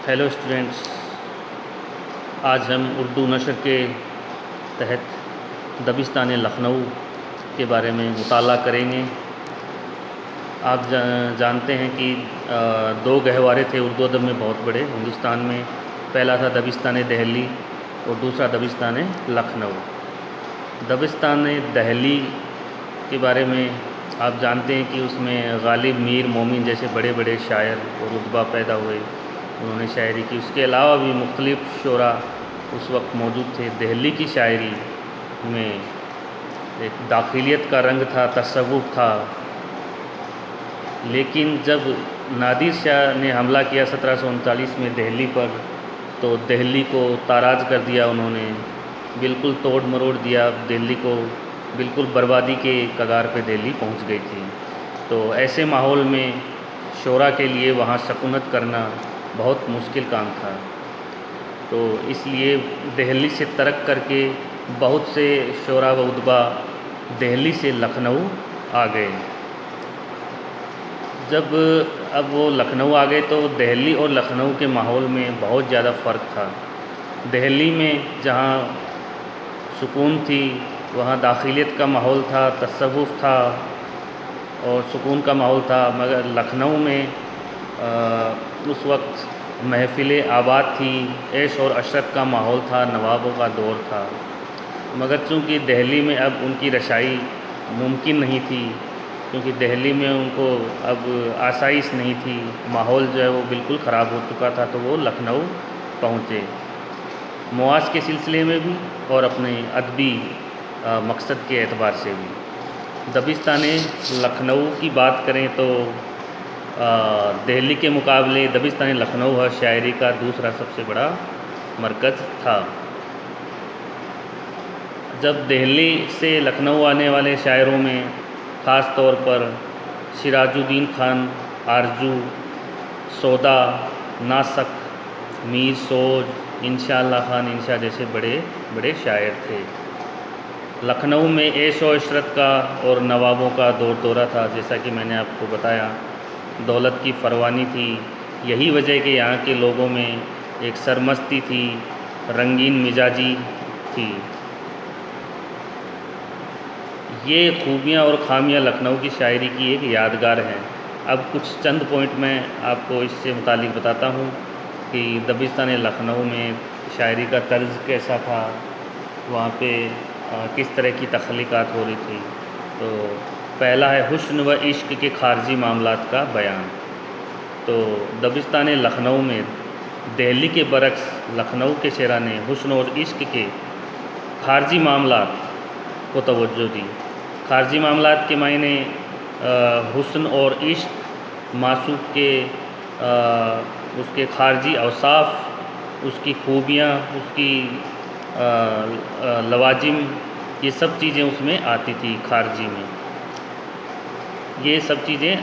Hello students, آج ہم اردو نشر کے تحت دبستان لکھنؤ کے بارے میں مطالعہ کریں گے۔ آپ جانتے ہیں کہ دو گہوارے تھے اردو ادب میں بہت بڑے ہندوستان میں۔ پہلا تھا دبستان دہلی اور دوسرا دبستان لکھنؤ۔ دبستان دہلی کے بارے میں آپ جانتے ہیں کہ اس میں غالب، میر، مومن جیسے بڑے بڑے شاعر اور ادبا پیدا ہوئے، انہوں نے شاعری کی۔ اس کے علاوہ بھی مختلف شعراء اس وقت موجود تھے۔ دہلی کی شاعری میں ایک داخلیت کا رنگ تھا، تصوف تھا، لیکن جب نادر شاہ نے حملہ کیا 1739 میں دہلی پر، تو دہلی کو تاراج کر دیا انہوں نے، بالکل توڑ مروڑ دیا دہلی کو، بالکل بربادی کے کگار پہ دہلی پہنچ گئی تھی۔ تو ایسے ماحول میں شعراء کے لیے وہاں سکونت کرنا بہت مشکل کام تھا۔ تو اس لیے دہلی سے ترک کر کے بہت سے شعراء و ادبا دہلی سے لکھنؤ آ گئے۔ جب اب وہ لکھنؤ آ گئے تو دہلی اور لکھنؤ کے ماحول میں بہت زیادہ فرق تھا۔ دہلی میں جہاں سکون تھی، وہاں داخلیت کا ماحول تھا، تصوف تھا اور سکون کا ماحول تھا، مگر لکھنؤ میں اس وقت محفلیں آباد تھی، عیش اور عشرت کا ماحول تھا، نوابوں کا دور تھا۔ مگر چونکہ دہلی میں اب ان کی رسائی ممکن نہیں تھی، کیونکہ دہلی میں ان کو اب آسائش نہیں تھی، ماحول جو ہے وہ بالکل خراب ہو چکا تھا، تو وہ لکھنؤ پہنچے، مواز کے سلسلے میں بھی اور اپنے ادبی مقصد کے اعتبار سے بھی۔ دبستان لکھنؤ کی بات کریں تو دہلی کے مقابلے دبستان لکھنؤ شاعری کا دوسرا سب سے بڑا مرکز تھا۔ جب دہلی سے لکھنؤ آنے والے شاعروں میں خاص طور پر سراج الدین خان آرزو، سودا، ناسک، میر سوج، انشاء اللہ خان انشا جیسے بڑے بڑے شاعر تھے۔ لکھنؤ میں عیش و عشرت کا اور نوابوں کا دور دورہ تھا، جیسا کہ میں نے آپ کو بتایا، دولت کی فراوانی تھی۔ یہی وجہ کہ یہاں کے لوگوں میں ایک سرمستی تھی، رنگین مزاجی تھی۔ یہ خوبیاں اور خامیاں لکھنؤ کی شاعری کی ایک یادگار ہیں۔ اب کچھ چند پوائنٹ میں آپ کو اس سے متعلق بتاتا ہوں کہ دبستان لکھنؤ میں شاعری کا طرز کیسا تھا، وہاں پہ کس طرح کی تخلیقات ہو رہی تھی۔ تو پہلا ہے حسن و عشق کے خارجی معاملات کا بیان۔ تو دبستان لکھنؤ میں دہلی کے برعکس لکھنؤ کے شعراء نے حسن اور عشق کے خارجی معاملات کو توجہ دی۔ خارجی معاملات کے معنی حسن اور عشق، معشوق کے اس کے خارجی اوصاف، اس کی خوبیاں، اس کی لوازم، یہ سب چیزیں اس میں آتی تھی خارجی میں۔ یہ سب چیزیں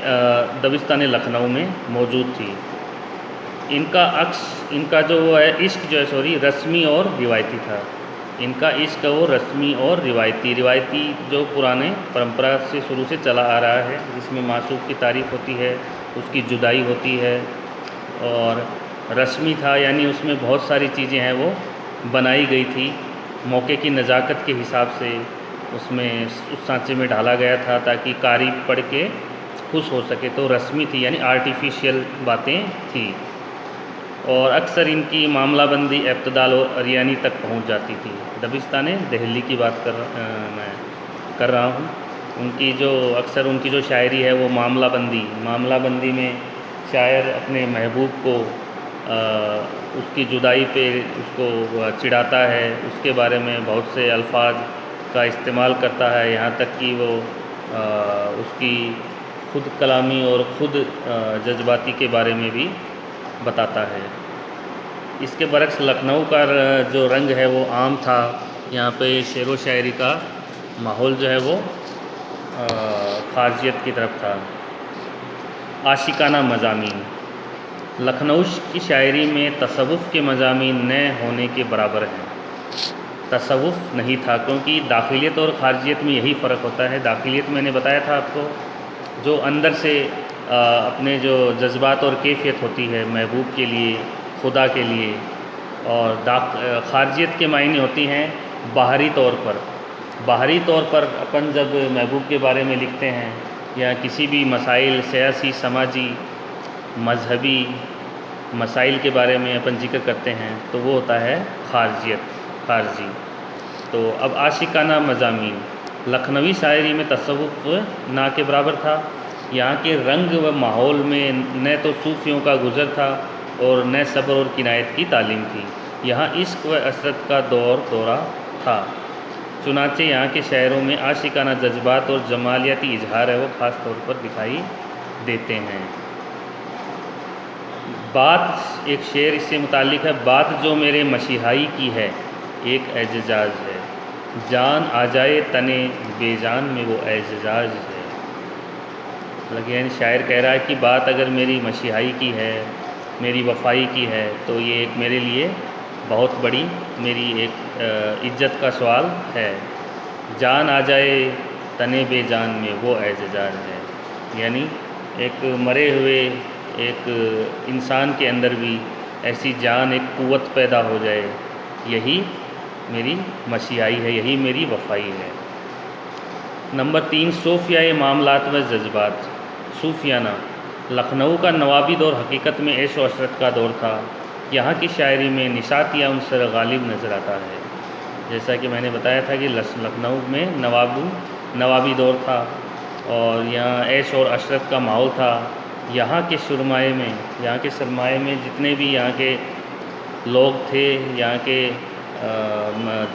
دبستان لکھنؤ میں موجود تھی۔ ان کا عکس، ان کا جو ہے عشق جو ہے رسمی اور روایتی تھا۔ ان کا عشق وہ رسمی اور روایتی جو پرانے پرمپرا سے شروع سے چلا آ رہا ہے، جس میں معشوق کی تعریف ہوتی ہے، اس کی جدائی ہوتی ہے، اور رسمی تھا، یعنی اس میں بہت ساری چیزیں ہیں وہ بنائی گئی تھی موقع کی نزاکت کے حساب سے، اس میں اس سانچے میں ڈالا گیا تھا تاکہ قاری پڑھ کے خوش ہو سکے، تو رسمی تھی، یعنی آرٹیفیشیل باتیں تھیں، اور اکثر ان کی معاملہ بندی ابتدال اور اریانی تک پہنچ جاتی تھی۔ دبستان دہلی کی بات میں کر رہا ہوں۔ ان کی جو اکثر ان کی جو شاعری ہے وہ معاملہ بندی میں شاعر اپنے محبوب کو اس کی جدائی پہ اس کو چڑھاتا ہے، اس کے بارے میں بہت سے الفاظ کا استعمال کرتا ہے، یہاں تک کہ وہ اس کی خود کلامی اور خود جذباتی کے بارے میں بھی بتاتا ہے۔ اس کے برعکس لکھنؤ کا جو رنگ ہے وہ عام تھا، یہاں پہ شعر و شاعری کا ماحول جو ہے وہ خارجیت کی طرف تھا۔ عاشقانہ مضامین، لکھنؤ کی شاعری میں تصوف کے مضامین نہ ہونے کے برابر ہیں۔ تصوف نہیں تھا، کیونکہ داخلیت اور خارجیت میں یہی فرق ہوتا ہے۔ داخلیت میں نے بتایا تھا آپ کو، جو اندر سے اپنے جو جذبات اور کیفیت ہوتی ہے محبوب کے لیے، خدا کے لیے، اور خارجیت کے معنی ہوتی ہیں باہری طور پر۔ باہری طور پر اپن جب محبوب کے بارے میں لکھتے ہیں یا کسی بھی مسائل سیاسی، سماجی، مذہبی مسائل کے بارے میں اپن ذکر کرتے ہیں تو وہ ہوتا ہے خارجی۔ تو اب عاشقانہ مضامین، لکھنوی شاعری میں تصوف نہ کے برابر تھا۔ یہاں کے رنگ و ماحول میں نہ تو صوفیوں کا گزر تھا اور نہ صبر اور کنایت کی تعلیم تھی، یہاں عشق و عشرت کا دورہ تھا۔ چنانچہ یہاں کے شاعروں میں عاشقانہ جذبات اور جمالیاتی اظہار ہے وہ خاص طور پر دکھائی دیتے ہیں۔ بات، ایک شعر اس سے متعلق ہے، بات جو میرے مسیحائی کی ہے ایک اعجاز ہے، جان آ جائے تنے بے جان میں وہ اعجاز ہے۔ لیکن شاعر کہہ رہا ہے کہ بات اگر میری مسیحائی کی ہے، میری وفائی کی ہے، تو یہ ایک میرے لیے بہت بڑی میری ایک عزت کا سوال ہے۔ جان آ جائے تنے بے جان میں وہ اعجاز ہے، یعنی ایک مرے ہوئے ایک انسان کے اندر بھی ایسی جان، ایک قوت پیدا ہو جائے، یہی میری مسیحائی ہے، یہی میری وفائی ہے۔ نمبر 3، صوفیہ معاملات و جذبات۔ صوفیانہ، لکھنؤ کا نوابی دور حقیقت میں عیش و عشرت کا دور تھا۔ یہاں کی شاعری میں نشاطیہ عنصر غالب نظر آتا ہے۔ جیسا کہ میں نے بتایا تھا کہ لکھنؤ میں نوابی دور تھا اور یہاں عیش اور عشرت کا ماحول تھا۔ یہاں کے سرمایے میں جتنے بھی یہاں کے لوگ تھے، یہاں کے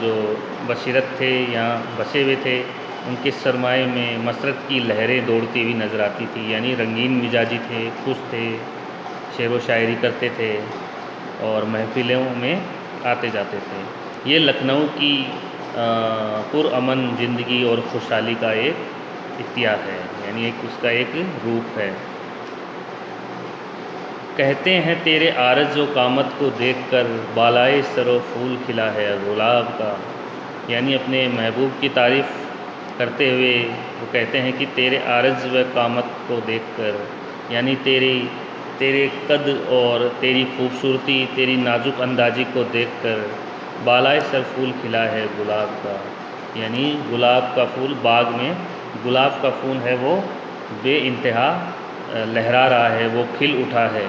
جو بصیرت تھے، یہاں بسے ہوئے تھے، ان کے سرمایے میں مسرت کی لہریں دوڑتی ہوئی نظر آتی تھی، یعنی رنگین مزاجی تھے، خوش تھے، شعر و شاعری کرتے تھے اور محفلوں میں آتے جاتے تھے۔ یہ لکھنؤ کی پرامن زندگی اور خوشحالی کا ایک اختیار ہے، یعنی اس کا ایک روپ ہے۔ کہتے ہیں تیرے عارض و قامت کو دیکھ کر بالائے سر و پھول کھلا ہے گلاب کا، یعنی اپنے محبوب کی تعریف کرتے ہوئے وہ کہتے ہیں کہ تیرے عارض و قامت کو دیکھ کر، یعنی تیرے قد اور تیری خوبصورتی، تیری نازک اندازی کو دیکھ کر بالائے سر پھول کھلا ہے گلاب کا، یعنی گلاب کا پھول، باغ میں گلاب کا پھول ہے وہ بے انتہا لہرا رہا ہے، وہ کھل اٹھا ہے۔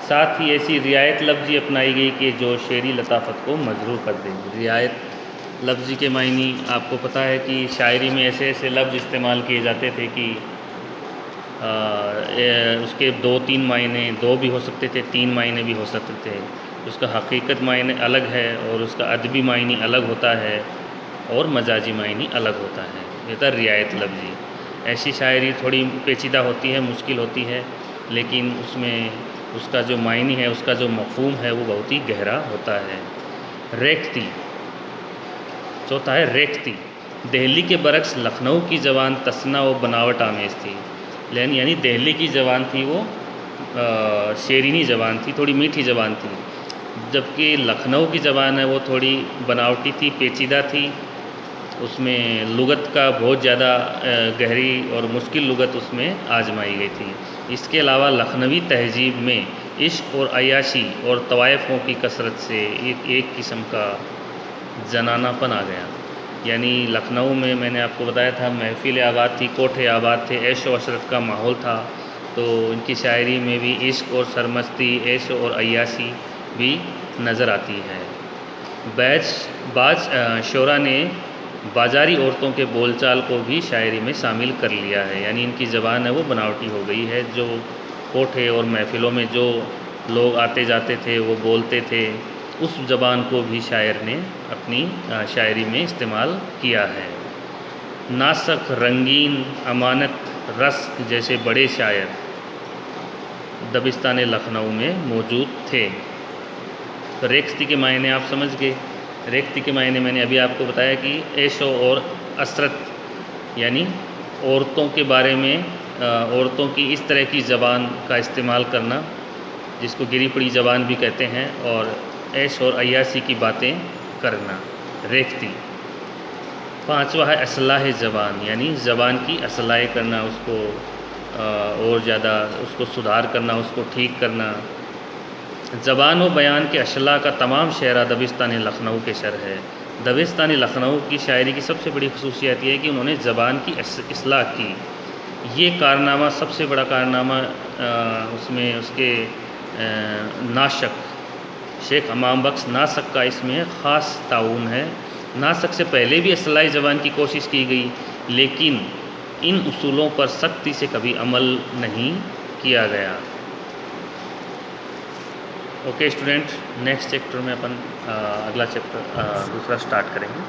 ساتھ ہی ایسی رعایت لفظی اپنائی گئی کہ جو شعری لطافت کو مجروح کر دے گی۔ رعایت لفظی کے معنی آپ کو پتہ ہے کہ شاعری میں ایسے ایسے لفظ استعمال کیے جاتے تھے کہ اس کے 2-3 معنی، 2 بھی ہو سکتے تھے، 3 معنی بھی ہو سکتے تھے۔ اس کا حقیقت معنی الگ ہے اور اس کا ادبی معنی الگ ہوتا ہے اور مجازی معنی الگ ہوتا ہے۔ یہ تھا رعایت لفظی۔ ایسی شاعری تھوڑی پیچیدہ ہوتی ہے، مشکل ہوتی ہے، لیکن اس میں اس کا جو معنی ہے، اس کا جو مفہوم ہے وہ بہت ہی گہرا ہوتا ہے۔ ریختہ، چوتھا ہے ریختہ۔ دہلی کے برعکس لکھنؤ کی زبان تصنع و بناوٹ آمیز تھی، یعنی دہلی کی زبان تھی وہ شیرینی زبان تھی، تھوڑی میٹھی زبان تھی، جبکہ لکھنؤ کی زبان ہے وہ تھوڑی بناوٹی تھی، پیچیدہ تھی، اس میں لغت کا بہت زیادہ گہری اور مشکل لغت اس میں آزمائی گئی تھی۔ اس کے علاوہ لکھنوی تہذیب میں عشق اور عیاشی اور طوائفوں کی کثرت سے ایک قسم کا زنانہ پن آ گیا، یعنی لکھنؤ میں نے آپ کو بتایا تھا محفل آباد تھی، کوٹھے آباد تھے، عیش و عشرت کا ماحول تھا، تو ان کی شاعری میں بھی عشق اور سرمستی، عیش اور عیاشی بھی نظر آتی ہے۔ بعض شعراء نے بازاری عورتوں کے بول چال کو بھی شاعری میں شامل کر لیا ہے، یعنی ان کی زبان ہے وہ بناوٹی ہو گئی ہے، جو کوٹھے اور محفلوں میں جو لوگ آتے جاتے تھے وہ بولتے تھے، اس زبان کو بھی شاعر نے اپنی شاعری میں استعمال کیا ہے۔ ناسخ، رنگین، امانت رسق جیسے بڑے شاعر دبستان لکھنؤ میں موجود تھے۔ تو ریختہ کے معنی آپ سمجھ گئے۔ ریختہ کے معنی میں نے ابھی آپ کو بتایا کہ عیش اور عشرت، یعنی عورتوں کے بارے میں عورتوں کی اس طرح کی زبان کا استعمال کرنا، جس کو گری پڑی زبان بھی کہتے ہیں، اور عیش اور عیاشی کی باتیں کرنا، ریختہ۔ پانچواں ہے اصلاح زبان، یعنی زبان کی اصلاح کرنا، اس کو اور زیادہ اس کو سدھار کرنا، اس کو ٹھیک کرنا۔ زبان و بیان کے اشلاء کا تمام شعرا دبستان لکھنؤ کے شر ہے۔ دبستان لکھنؤ کی شاعری کی سب سے بڑی خصوصیت یہ ہے کہ انہوں نے زبان کی اصلاح کی۔ یہ کارنامہ سب سے بڑا کارنامہ اس میں اس کے ناسک شیخ امام بخش ناسک کا اس میں خاص تعاون ہے۔ ناسک سے پہلے بھی اصلاحی زبان کی کوشش کی گئی، لیکن ان اصولوں پر سختی سے کبھی عمل نہیں کیا گیا۔ اوکے اسٹوڈنٹ، نیکسٹ چیپٹر میں اگلا چیپٹر دوسرا سٹارٹ کریں گے۔